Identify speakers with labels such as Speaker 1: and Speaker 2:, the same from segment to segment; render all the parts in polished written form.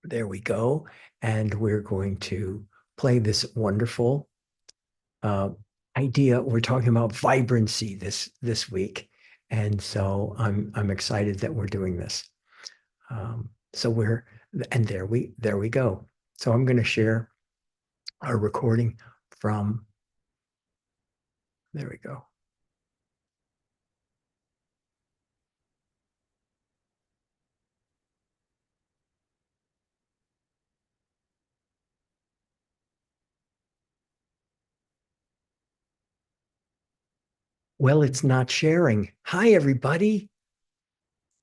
Speaker 1: There we go. And we're going to play this wonderful uh, idea. We're talking about vibrancy this week. And so I'm excited that we're doing this. So we're and there we go. So I'm going to share a recording from there we go. Well, it's not sharing. Hi, everybody.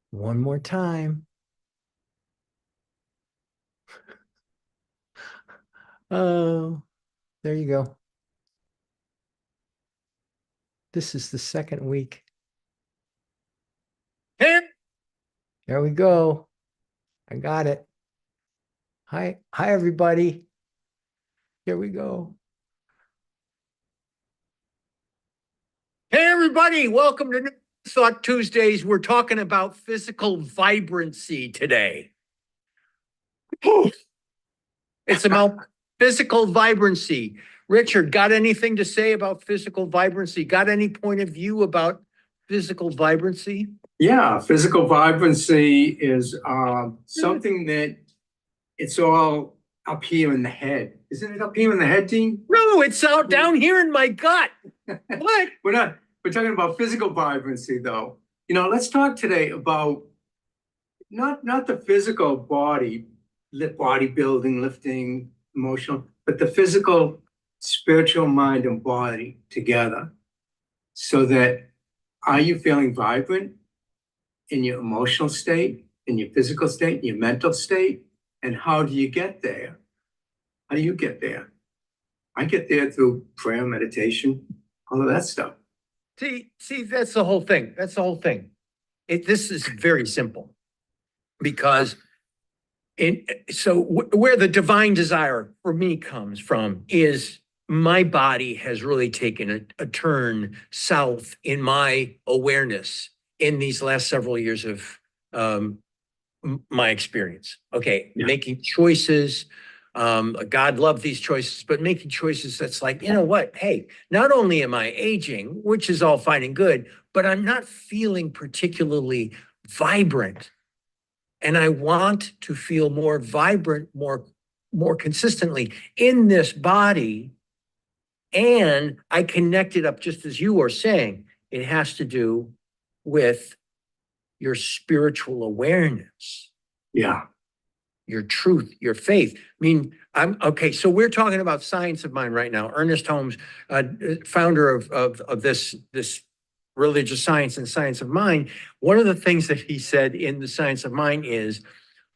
Speaker 1: One more time. Oh, there you go. This is the second week. There we go. I got it. Hi, everybody. Here we go. Hey, everybody. Welcome to New Thought Tuesdays. We're talking about physical vibrancy today. It's about physical vibrancy. Richard, got anything to say about physical vibrancy? Got any point of view about physical vibrancy?
Speaker 2: Yeah, physical vibrancy is something that it's all up here in the head. Isn't it up here in the head, Dean?
Speaker 1: No, it's out down here in my gut. What?
Speaker 2: We're talking about physical vibrancy, though. Let's talk today about not the physical body, bodybuilding, lifting, emotional, but the physical, spiritual mind and body together. So that, are you feeling vibrant in your emotional state, in your physical state, in your mental state? And how do you get there? How do you get there? I get there through prayer, meditation, all of that stuff.
Speaker 1: See, that's the whole thing. That's the whole thing. This is very simple because where the divine desire for me comes from is my body has really taken a turn south in my awareness in these last several years of my experience. Okay, yeah. Making choices. God loved these choices, but making choices that's like, you know what? Hey, not only am I aging, which is all fine and good, but I'm not feeling particularly vibrant. And I want to feel more vibrant, more consistently in this body. And I connected up, just as you were saying, it has to do with your spiritual awareness.
Speaker 2: Yeah.
Speaker 1: Your truth, your faith. I mean, okay. So we're talking about Science of Mind right now. Ernest Holmes, founder of this religious science and Science of Mind. One of the things that he said in the Science of Mind is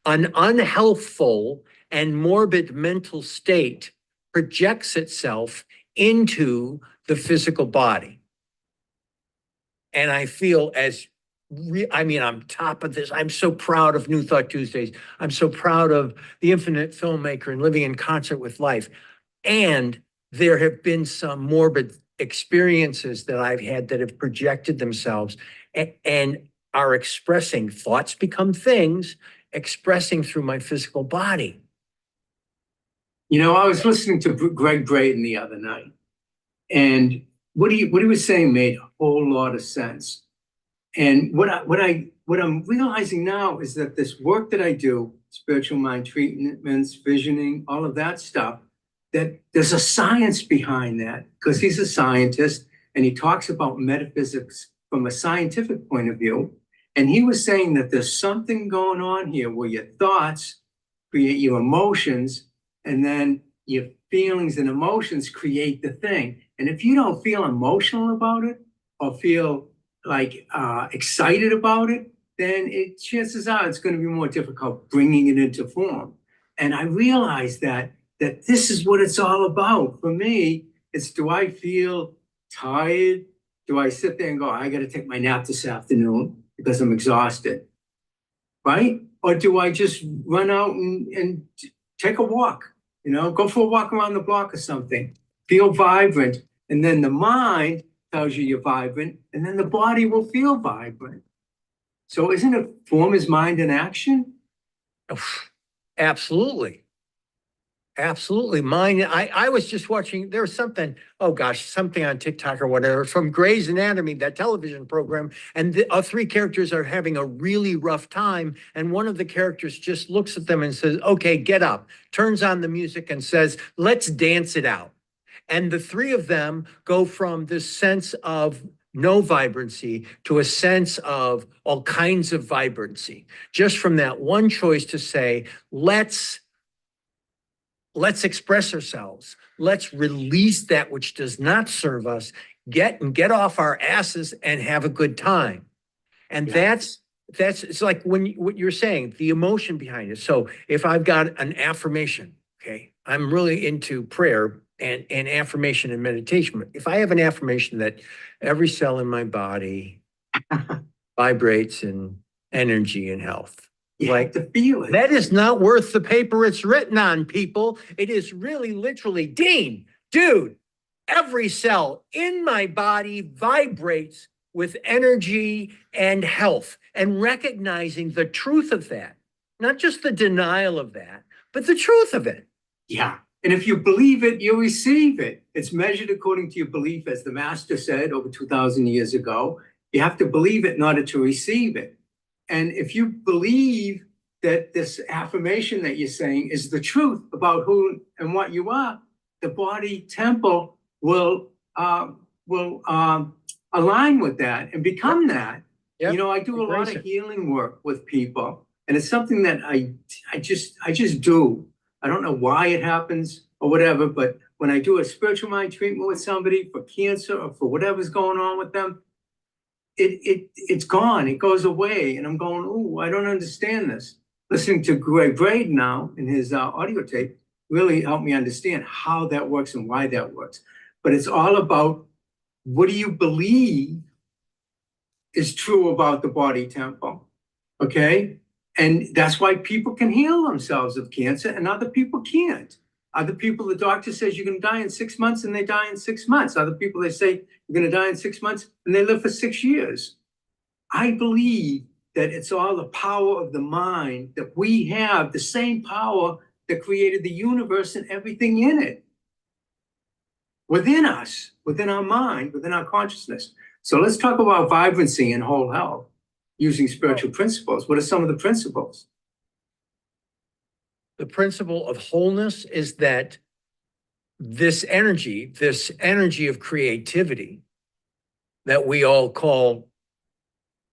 Speaker 1: an unhealthful and morbid mental state projects itself into the physical body. And I feel I'm top of this. I'm so proud of New Thought Tuesdays. I'm so proud of the infinite filmmaker and living in concert with life. And there have been some morbid experiences that I've had that have projected themselves and are expressing. Thoughts become things, expressing through my physical body.
Speaker 2: I was listening to Greg Braden the other night, and what he was saying made a whole lot of sense. And what I'm realizing now is that this work that I do, spiritual mind treatments, visioning, all of that stuff, that there's a science behind that, because he's a scientist and he talks about metaphysics from a scientific point of view. And he was saying that there's something going on here where your thoughts create your emotions, and then your feelings and emotions create the thing. And if you don't feel emotional about it or feel like excited about it, then chances are it's going to be more difficult bringing it into form. And I realized that this is what it's all about. For me, it's, do I feel tired? Do I sit there and go, I got to take my nap this afternoon because I'm exhausted, right? Or do I just run out and take a walk, go for a walk around the block or something, feel vibrant, and then the mind tells you you're vibrant, and then the body will feel vibrant. So isn't it form is mind in action?
Speaker 1: Absolutely. Absolutely. Mine, I was just watching, there was something, oh gosh, something on TikTok or whatever from Grey's Anatomy, that television program. And the three characters are having a really rough time. And one of the characters just looks at them and says, okay, get up, turns on the music and says, let's dance it out. And the three of them go from this sense of no vibrancy to a sense of all kinds of vibrancy, just from that one choice to say, let's express ourselves. Let's release that which does not serve us, get off our asses and have a good time. And that's it's like what you're saying, the emotion behind it. So if I've got an affirmation, okay, I'm really into prayer and affirmation and meditation. But if I have an affirmation that every cell in my body vibrates in energy and health,
Speaker 2: You
Speaker 1: like
Speaker 2: have to feel it.
Speaker 1: that is not worth the paper it's written on, people. It is really literally, Dean, dude, every cell in my body vibrates with energy and health, and recognizing the truth of that, not just the denial of that, but the truth of it.
Speaker 2: Yeah. And if you believe it, you receive it. It's measured according to your belief, as the master said over 2,000 years ago. You have to believe it in order to receive it. And if you believe that this affirmation that you're saying is the truth about who and what you are, the body temple will align with that and become that.
Speaker 1: Yep.
Speaker 2: You know, I do a lot
Speaker 1: Embrace
Speaker 2: of
Speaker 1: it.
Speaker 2: healing work with people, and it's something that I just do. I don't know why it happens or whatever, but when I do a spiritual mind treatment with somebody for cancer or for whatever's going on with them, it's gone. It goes away, and I'm going, oh, I don't understand this. Listening to Greg Braden now in his audio tape really helped me understand how that works and why that works. But it's all about, what do you believe is true about the body temple? Okay. And that's why people can heal themselves of cancer and other people can't. Other people, the doctor says you're going to die in 6 months and they die in 6 months. Other people, they say you're going to die in 6 months and they live for 6 years. I believe that it's all the power of the mind, that we have the same power that created the universe and everything in it. Within us, within our mind, within our consciousness. So let's talk about vibrancy and whole health using spiritual principles. What are some of the principles?
Speaker 1: The principle of wholeness is that this energy of creativity that we all call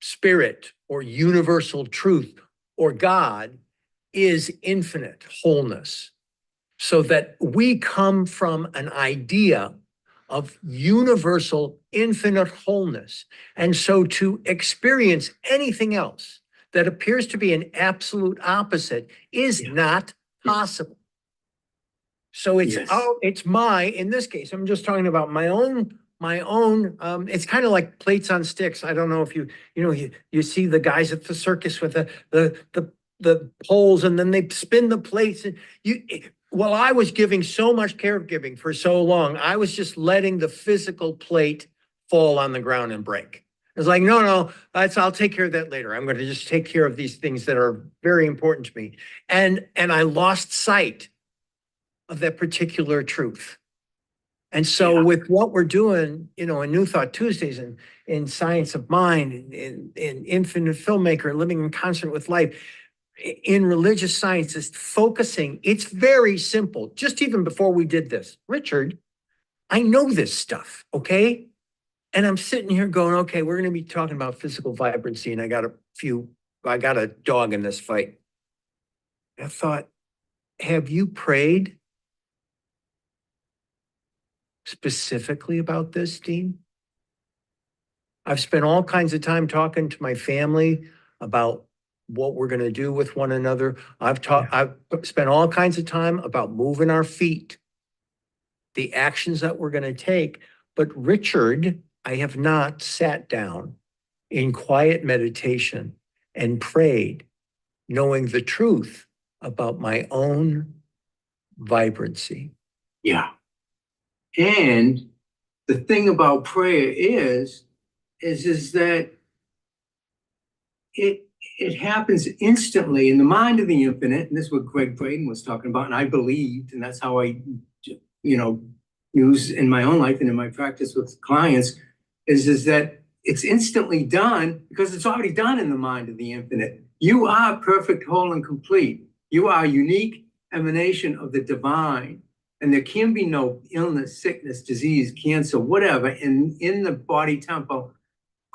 Speaker 1: spirit or universal truth or God is infinite wholeness. So that we come from an idea of universal infinite wholeness. And so to experience anything else that appears to be an absolute opposite is not possible. So it's, in this case, I'm just talking about my own, it's kind of like plates on sticks. I don't know if you see the guys at the circus with the poles, and then they spin the plates, and well, I was giving so much caregiving for so long, I was just letting the physical plate fall on the ground and break. It's like, no, I'll take care of that later. I'm going to just take care of these things that are very important to me. And I lost sight of that particular truth. And so with what we're doing, in New Thought Tuesdays and in Science of Mind, in Infinite Filmmaker, Living in Concert with Life, in religious sciences, focusing, it's very simple. Just even before we did this, Richard, I know this stuff, okay? And I'm sitting here going, okay, we're going to be talking about physical vibrancy, and I got a dog in this fight. I thought, have you prayed specifically about this, Dean? I've spent all kinds of time talking to my family about what we're going to do with one another. I've spent all kinds of time about moving our feet, the actions that we're going to take. But Richard, I have not sat down in quiet meditation and prayed, knowing the truth about my own vibrancy.
Speaker 2: Yeah. And the thing about prayer is that it happens instantly in the mind of the infinite. And this is what Greg Braden was talking about. And I believed, and that's how I, use in my own life and in my practice with clients, is that it's instantly done because it's already done in the mind of the infinite. You are perfect, whole, and complete. You are a unique emanation of the divine. And there can be no illness, sickness, disease, cancer, whatever, in the body temple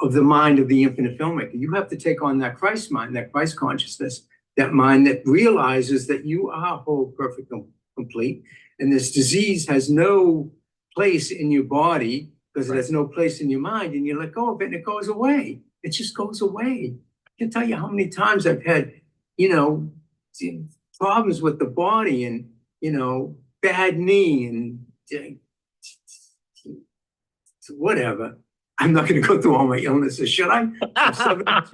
Speaker 2: of the mind of the infinite filmmaker. You have to take on that Christ mind, that Christ consciousness, that mind that realizes that you are whole, perfect, and complete. And this disease has no place in your body because it has no place in your mind, and you let go of it and it goes away. It just goes away. I can tell you how many times I've had, problems with the body and, bad knee and whatever. I'm not going to go through all my illnesses, should I? I'm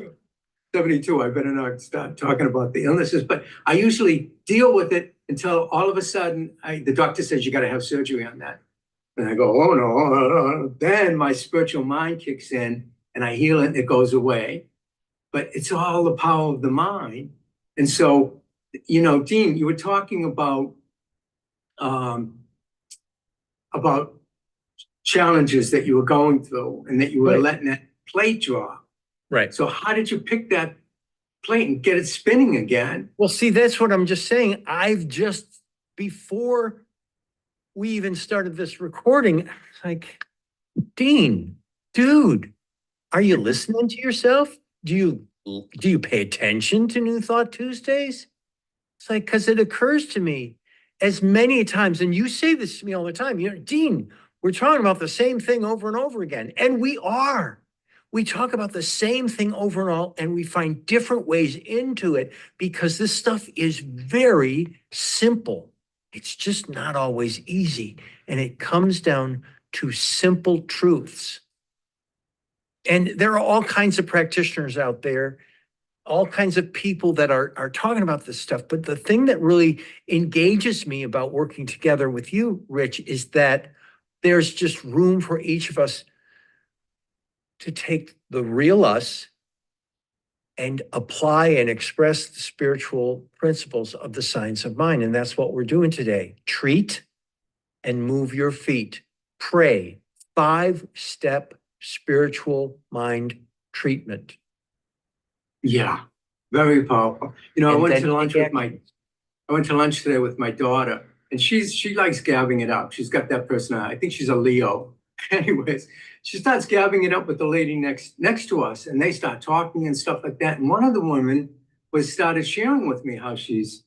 Speaker 2: 72. I better not start talking about the illnesses, but I usually deal with it until all of a sudden the doctor says you got to have surgery on that. And I go, oh no. Then my spiritual mind kicks in and I heal it and it goes away. But it's all the power of the mind. And so, Dean, you were talking about challenges that you were going through and that you were letting that plate drop.
Speaker 1: Right.
Speaker 2: So how did you pick that plate and get it spinning again?
Speaker 1: Well, see, that's what I'm just saying. Before we even started this recording, it's like, Dean, dude, are you listening to yourself? Do you pay attention to New Thought Tuesdays? It's like, because it occurs to me as many times, and you say this to me all the time, Dean, we're talking about the same thing over and over again. And we are. We talk about the same thing over and all, and we find different ways into it because this stuff is very simple. It's just not always easy. And it comes down to simple truths. And there are all kinds of practitioners out there, all kinds of people that are talking about this stuff. But the thing that really engages me about working together with you, Rich, is that there's just room for each of us to take the real us and apply and express the spiritual principles of the science of mind. And that's what we're doing today. Treat and move your feet. Pray. 5-step spiritual mind treatment.
Speaker 2: Yeah, very powerful. I went to lunch today with my daughter, and she likes gabbing it up. She's got that personality. I think she's a Leo. Anyways, she starts gabbing it up with the lady next to us, and they start talking and stuff like that. And one of the women started sharing with me how she's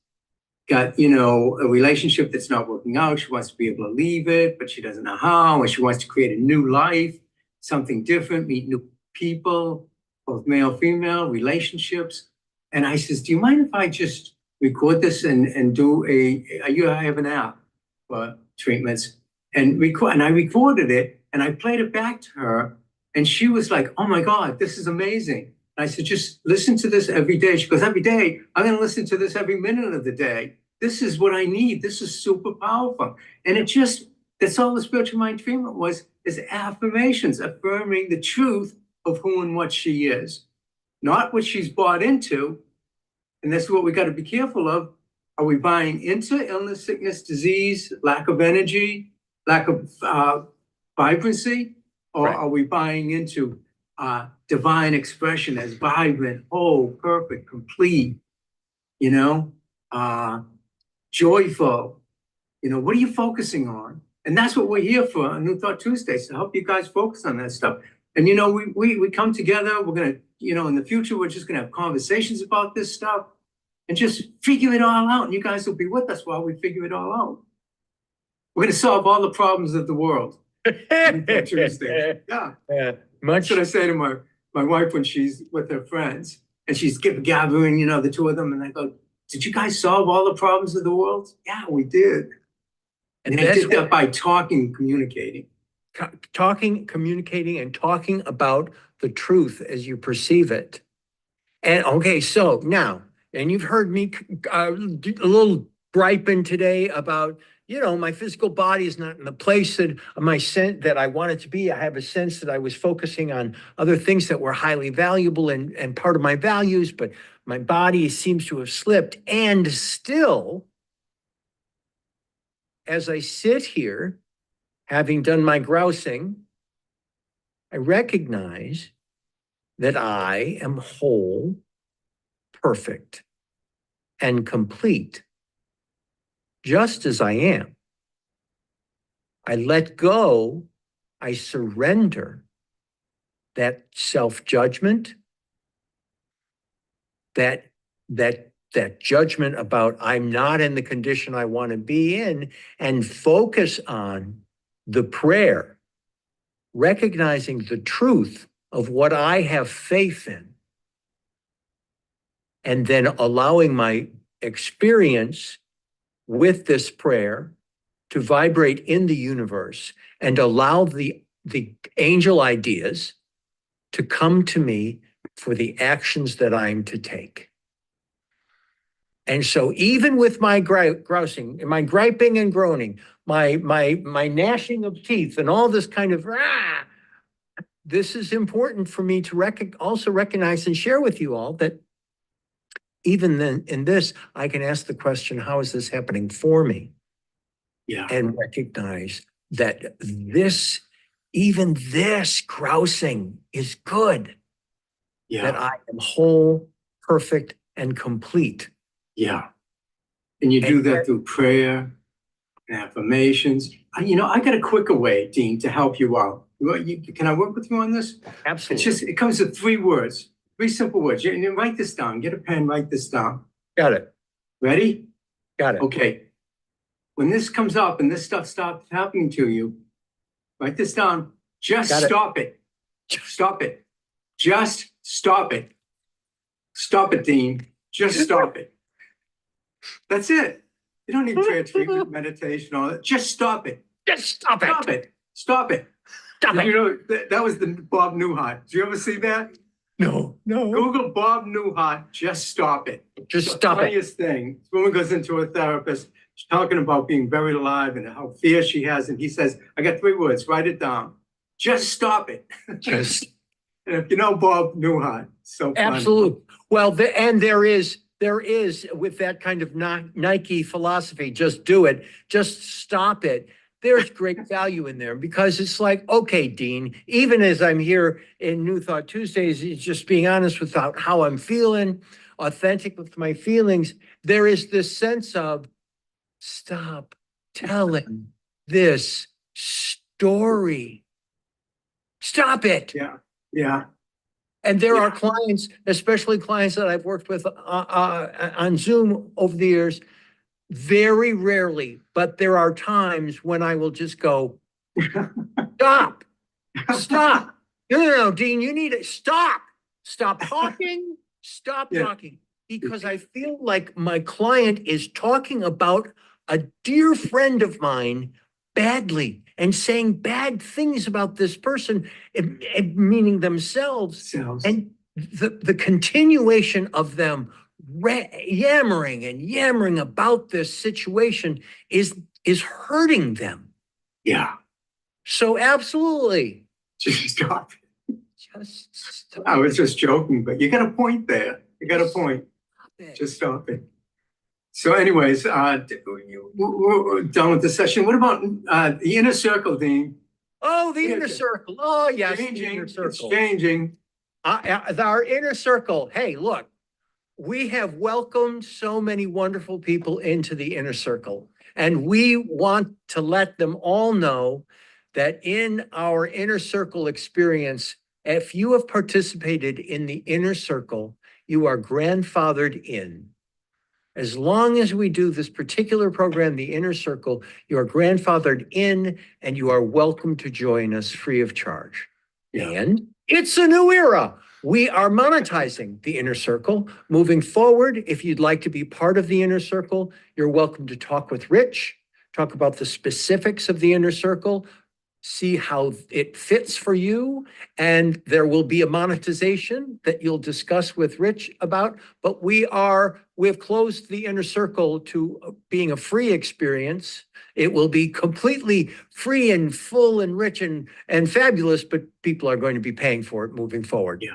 Speaker 2: got, a relationship that's not working out. She wants to be able to leave it, but she doesn't know how. And she wants to create a new life, something different, meet new people, both male, female, relationships. And I says, do you mind if I just record this and do I have an app for treatments and I recorded it and I played it back to her. And she was like, oh my God, this is amazing. And I said, just listen to this every day. She goes, every day, I'm going to listen to this every minute of the day. This is what I need. This is super powerful. And that's all the spiritual mind treatment is affirmations, affirming the truth of who and what she is, not what she's bought into. And that's what we got to be careful of. Are we buying into illness, sickness, disease, lack of energy, lack of vibrancy? Or are we buying into divine expression as vibrant, whole, perfect, complete, joyful? What are you focusing on? And that's what we're here for on New Thought Tuesdays, to help you guys focus on that stuff. And, we come together, we're going to, in the future, we're just going to have conversations about this stuff and just figure it all out. And you guys will be with us while we figure it all out. We're going to solve all the problems of the world. Tuesday. Yeah. That's what I say to my wife when she's with her friends and she's gathering, the two of them. And I go, did you guys solve all the problems of the world? Yeah, we did. And they did that by talking, communicating.
Speaker 1: Communicating, and talking about the truth as you perceive it. And okay, so now, and you've heard me a little griping today about you know, my physical body is not in the place that my sense that I want it to be. I have a sense that I was focusing on other things that were highly valuable and part of my values, but my body seems to have slipped. And still, as I sit here, having done my grousing, I recognize that I am whole, perfect, and complete, just as I am. I let go, I surrender that self-judgment, that judgment about I'm not in the condition I want to be in, and focus on the prayer, recognizing the truth of what I have faith in, and then allowing my experience with this prayer to vibrate in the universe and allow the angel ideas to come to me for the actions that I'm to take. And so even with my grousing, my griping and groaning, my gnashing of teeth and all this kind of, this is important for me to also recognize and share with you all that even then in this, I can ask the question, how is this happening for me?
Speaker 2: Yeah.
Speaker 1: And recognize that even this grousing is good.
Speaker 2: Yeah.
Speaker 1: That I am whole, perfect, and complete.
Speaker 2: Yeah. And you do that through prayer and affirmations. I got a quicker way, Dean, to help you out. Can I work with you on this?
Speaker 1: Absolutely.
Speaker 2: It comes with 3 words, 3 simple words. You write this down. Get a pen, write this down.
Speaker 1: Got it.
Speaker 2: Ready?
Speaker 1: Got it.
Speaker 2: Okay. When this comes up and this stuff stops happening to you, write this down. Just stop it. Stop it. Just stop it. Stop it, Dean. Just stop it. That's it. You don't need prayer, treatment, meditation, all that. Just stop it.
Speaker 1: Just stop it.
Speaker 2: Stop it. Stop it.
Speaker 1: Stop it.
Speaker 2: You know, that was the Bob Newhart. Did you ever see that?
Speaker 1: No.
Speaker 2: Google Bob Newhart. Just stop it.
Speaker 1: Just stop it.
Speaker 2: The funniest thing. This woman goes into a therapist. She's talking about being buried alive and how fear she has. And he says, I got 3 words. Write it down. Just stop it.
Speaker 1: Just.
Speaker 2: And if you know Bob Newhart, so funny.
Speaker 1: Absolutely. Well, there is with that kind of Nike philosophy, just do it, just stop it. There's great value in there because it's like, okay, Dean, even as I'm here in New Thought Tuesdays, it's just being honest with how I'm feeling, authentic with my feelings. There is this sense of stop telling this story. Stop it.
Speaker 2: Yeah. Yeah.
Speaker 1: And there are clients, especially clients that I've worked with on Zoom over the years, very rarely, but there are times when I will just go, stop. No, Dean, you need to stop talking, stop talking, because I feel like my client is talking about a dear friend of mine badly and saying bad things about this person, meaning themselves. And the continuation of them yammering about this situation is hurting them.
Speaker 2: Yeah.
Speaker 1: So absolutely.
Speaker 2: Just stop.
Speaker 1: Just stop.
Speaker 2: I was just joking, but you got a point there. You got a point. Just stop it. So anyways, we're done with the session. What about the inner circle, Dean?
Speaker 1: Oh, the inner circle. Oh, yes, the inner circle.
Speaker 2: It's changing.
Speaker 1: Our inner circle. Hey, look, we have welcomed so many wonderful people into the inner circle, and we want to let them all know that in our inner circle experience, if you have participated in the inner circle, you are grandfathered in. As long as we do this particular program, the Inner Circle, you are grandfathered in and you are welcome to join us free of charge. Yeah. And it's a new era. We are monetizing the Inner Circle. Moving forward, if you'd like to be part of the Inner Circle, you're welcome to talk with Rich, talk about the specifics of the Inner Circle, see how it fits for you. And there will be a monetization that you'll discuss with Rich about, but we've closed the inner circle to being a free experience. It will be completely free and full and rich and fabulous, but people are going to be paying for it moving forward.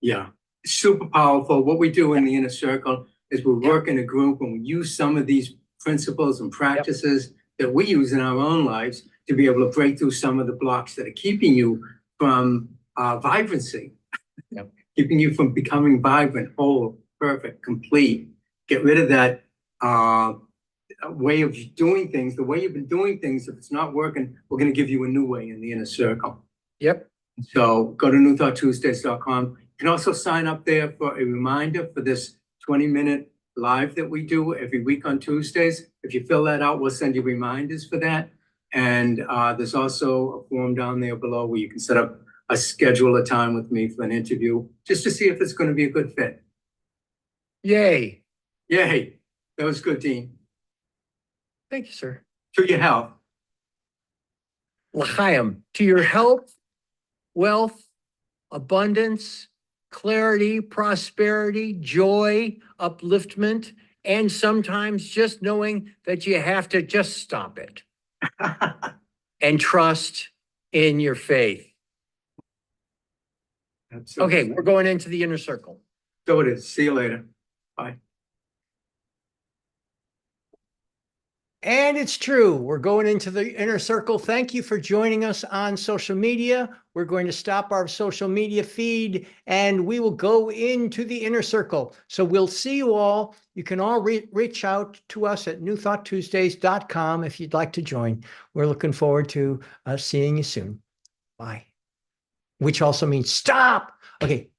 Speaker 2: Yeah, super powerful. What we do in the inner circle is we work in a group and we use some of these principles and practices that we use in our own lives to be able to break through some of the blocks that are keeping you from vibrancy, keeping you from becoming vibrant, whole, perfect, complete. Get rid of that way of doing things, the way you've been doing things. If it's not working, we're going to give you a new way in the inner circle.
Speaker 1: Yep.
Speaker 2: So go to newthoughttuesdays.com. You can also sign up there for a reminder for this 20-minute live that we do every week on Tuesdays. If you fill that out, we'll send you reminders for that. And there's also a form down there below where you can set up schedule a time with me for an interview, just to see if it's going to be a good fit.
Speaker 1: Yay.
Speaker 2: Yay. That was good, Dean.
Speaker 1: Thank you, sir.
Speaker 2: To your health.
Speaker 1: L'chaim, to your health, wealth, abundance, clarity, prosperity, joy, upliftment, and sometimes just knowing that you have to just stop it and trust in your faith.
Speaker 2: Absolutely.
Speaker 1: Okay, we're going into the inner circle.
Speaker 2: So it is. See you later. Bye.
Speaker 3: And it's true. We're going into the inner circle. Thank you for joining us on social media. We're going to stop our social media feed and we will go into the inner circle. So we'll see you all. You can all reach out to us at newthoughttuesdays.com if you'd like to join. We're looking forward to seeing you soon. Bye. Which also means stop. Okay.